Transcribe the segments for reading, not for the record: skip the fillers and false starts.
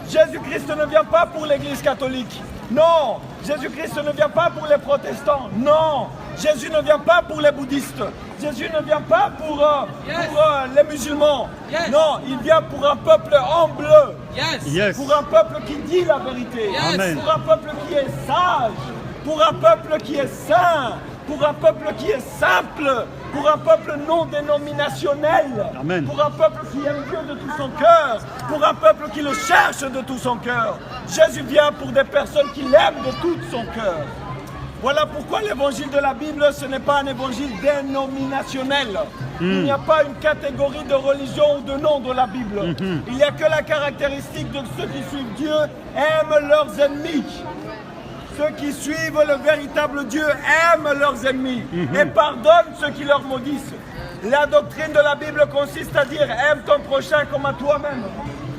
Jésus-Christ ne vient pas pour l'Église catholique. Non. Jésus-Christ ne vient pas pour les protestants. Non. Jésus ne vient pas pour les bouddhistes. Jésus ne vient pas pour les musulmans. Yes. Non, il vient pour un peuple humble. Yes. Pour un peuple qui dit la vérité. Yes. Amen. Pour un peuple qui est sage. Pour un peuple qui est saint. Pour un peuple qui est simple. Pour un peuple non dénominationnel. Amen. Pour un peuple qui aime Dieu de tout son cœur. Pour un peuple qui le cherche de tout son cœur. Jésus vient pour des personnes qui l'aiment de tout son cœur. Voilà pourquoi l'évangile de la Bible, ce n'est pas un évangile dénominationnel. Il n'y a pas une catégorie de religion ou de nom dans la Bible. Il n'y a que la caractéristique de ceux qui suivent Dieu aiment leurs ennemis. Ceux qui suivent le véritable Dieu aiment leurs ennemis et pardonnent ceux qui leur maudissent. La doctrine de la Bible consiste à dire aime ton prochain comme à toi-même.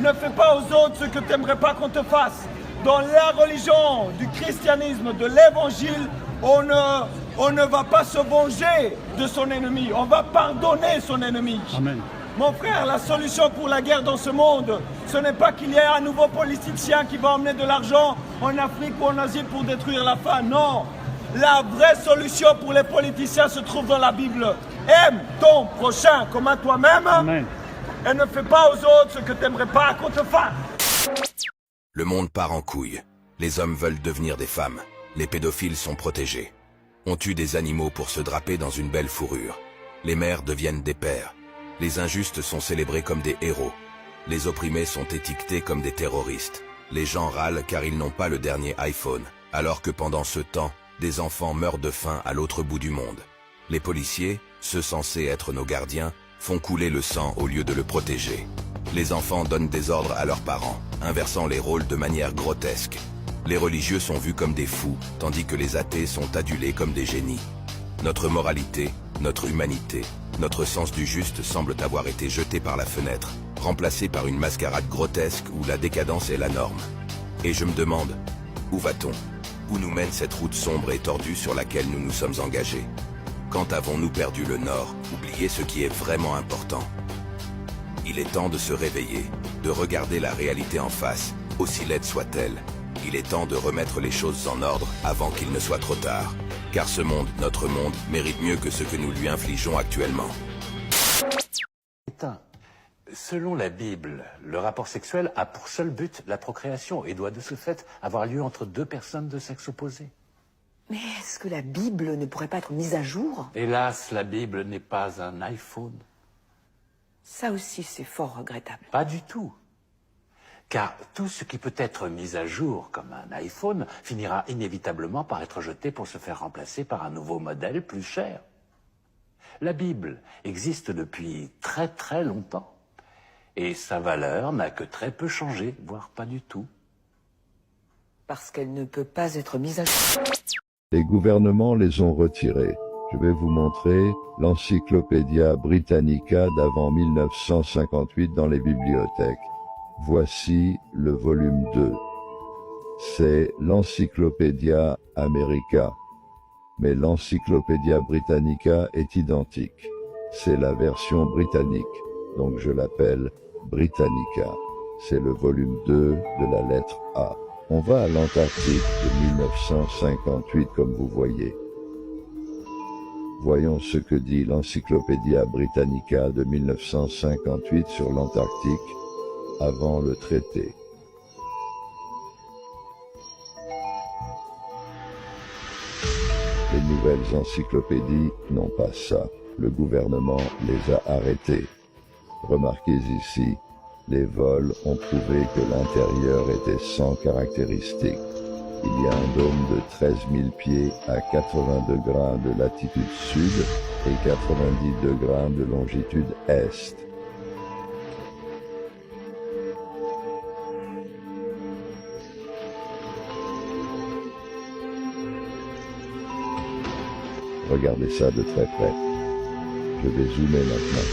Ne fais pas aux autres ce que tu n'aimerais pas qu'on te fasse. Dans la religion du christianisme, de l'évangile, on ne va pas se venger de son ennemi. On va pardonner son ennemi. Amen. Mon frère, la solution pour la guerre dans ce monde, ce n'est pas qu'il y ait un nouveau politicien qui va emmener de l'argent en Afrique ou en Asie pour détruire la faim. Non. La vraie solution pour les politiciens se trouve dans la Bible. Aime ton prochain comme à toi-même. Amen. Et ne fais pas aux autres ce que tu n'aimerais pas qu'on te fasse. Le monde part en couille. Les hommes veulent devenir des femmes. Les pédophiles sont protégés. On tue des animaux pour se draper dans une belle fourrure. Les mères deviennent des pères. Les injustes sont célébrés comme des héros. Les opprimés sont étiquetés comme des terroristes. Les gens râlent car ils n'ont pas le dernier iPhone, alors que pendant ce temps, des enfants meurent de faim à l'autre bout du monde. Les policiers, ceux censés être nos gardiens, font couler le sang au lieu de le protéger. Les enfants donnent des ordres à leurs parents, inversant les rôles de manière grotesque. Les religieux sont vus comme des fous, tandis que les athées sont adulés comme des génies. Notre moralité, notre humanité, notre sens du juste semblent avoir été jetés par la fenêtre, remplacés par une mascarade grotesque où la décadence est la norme. Et je me demande, où va-t-on? Où nous mène cette route sombre et tordue sur laquelle nous nous sommes engagés? Quand avons-nous perdu le nord, oublié ce qui est vraiment important? Il est temps de se réveiller, de regarder la réalité en face, aussi laide soit-elle. Il est temps de remettre les choses en ordre avant qu'il ne soit trop tard. Car ce monde, notre monde, mérite mieux que ce que nous lui infligeons actuellement. Selon la Bible, le rapport sexuel a pour seul but la procréation et doit de ce fait avoir lieu entre deux personnes de sexe opposé. Mais est-ce que la Bible ne pourrait pas être mise à jour? Hélas, la Bible n'est pas un iPhone. Ça aussi, c'est fort regrettable. Pas du tout. Car tout ce qui peut être mis à jour comme un iPhone finira inévitablement par être jeté pour se faire remplacer par un nouveau modèle plus cher. La Bible existe depuis très très longtemps. Et sa valeur n'a que très peu changé, voire pas du tout. Parce qu'elle ne peut pas être mise à jour. Les gouvernements les ont retirés. Je vais vous montrer l'Encyclopædia Britannica d'avant 1958 dans les bibliothèques. Voici le volume 2. C'est l'Encyclopædia America. Mais l'Encyclopædia Britannica est identique. C'est la version britannique, donc je l'appelle Britannica. C'est le volume 2 de la lettre A. On va à l'Antarctique de 1958 comme vous voyez. Voyons ce que dit l'Encyclopædia Britannica de 1958 sur l'Antarctique avant le traité. Les nouvelles encyclopédies n'ont pas ça. Le gouvernement les a arrêtés. Remarquez ici, les vols ont prouvé que l'intérieur était sans caractéristiques. Il y a un dôme de 13 000 pieds à 80 degrés de latitude sud et 90 degrés de longitude est. Regardez ça de très près. Je vais zoomer maintenant.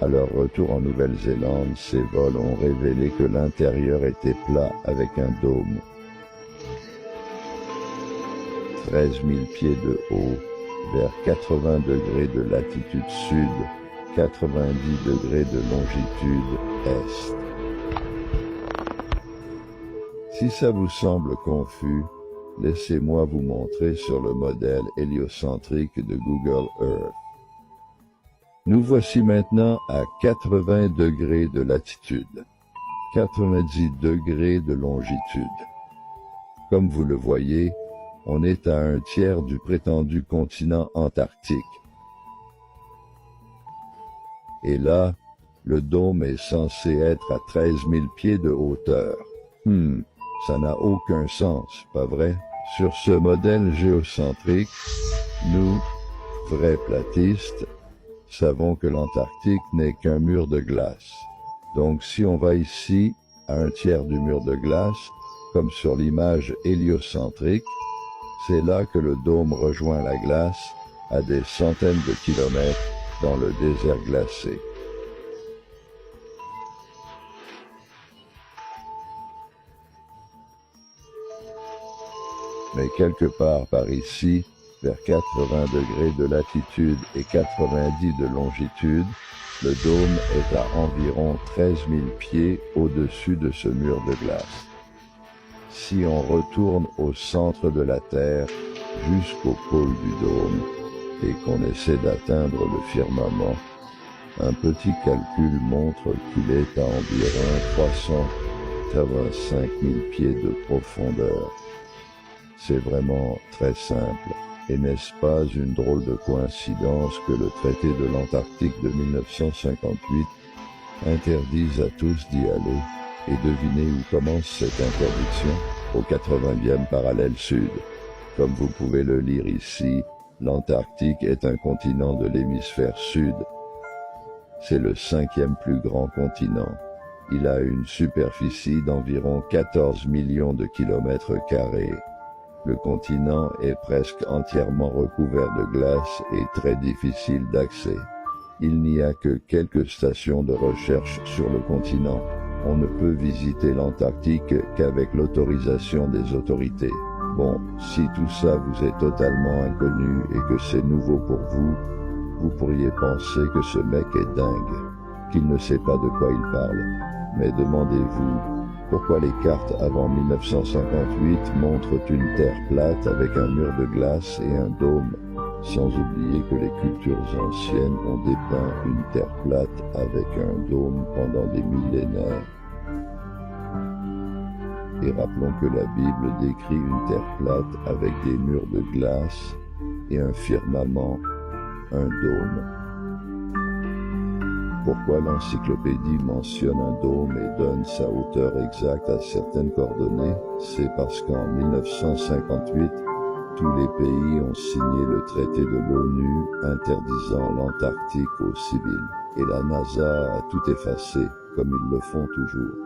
À leur retour en Nouvelle-Zélande, ces vols ont révélé que l'intérieur était plat avec un dôme. 13 000 pieds de haut, vers 80 degrés de latitude sud, 90 degrés de longitude est. Si ça vous semble confus, laissez-moi vous montrer sur le modèle héliocentrique de Google Earth. Nous voici maintenant à 80 degrés de latitude, 90 degrés de longitude. Comme vous le voyez, on est à un tiers du prétendu continent antarctique. Et là, le dôme est censé être à 13 000 pieds de hauteur. Ça n'a aucun sens, pas vrai? Sur ce modèle géocentrique, nous, vrais platistes, savons que l'Antarctique n'est qu'un mur de glace. Donc si on va ici, à un tiers du mur de glace, comme sur l'image héliocentrique, c'est là que le dôme rejoint la glace à des centaines de kilomètres dans le désert glacé. Mais quelque part par ici, vers 80 degrés de latitude et 90 de longitude, le dôme est à environ 13 000 pieds au-dessus de ce mur de glace. Si on retourne au centre de la Terre, jusqu'au pôle du dôme, et qu'on essaie d'atteindre le firmament, un petit calcul montre qu'il est à environ 385 000 pieds de profondeur. C'est vraiment très simple. Et n'est-ce pas une drôle de coïncidence que le traité de l'Antarctique de 1958 interdise à tous d'y aller? Et devinez où commence cette interdiction? Au 80e parallèle sud. Comme vous pouvez le lire ici, l'Antarctique est un continent de l'hémisphère sud. C'est le 5e plus grand continent. Il a une superficie d'environ 14 millions de kilomètres carrés. Le continent est presque entièrement recouvert de glace et très difficile d'accès. Il n'y a que quelques stations de recherche sur le continent. On ne peut visiter l'Antarctique qu'avec l'autorisation des autorités. Bon, si tout ça vous est totalement inconnu et que c'est nouveau pour vous, vous pourriez penser que ce mec est dingue, qu'il ne sait pas de quoi il parle. Mais demandez-vous, pourquoi les cartes avant 1958 montrent une terre plate avec un mur de glace et un dôme, sans oublier que les cultures anciennes ont dépeint une terre plate avec un dôme pendant des millénaires. Et rappelons que la Bible décrit une terre plate avec des murs de glace et un firmament, un dôme. Pourquoi l'encyclopédie mentionne un dôme et donne sa hauteur exacte à certaines coordonnées? C'est parce qu'en 1958, tous les pays ont signé le traité de l'ONU interdisant l'Antarctique aux civils. Et la NASA a tout effacé, comme ils le font toujours.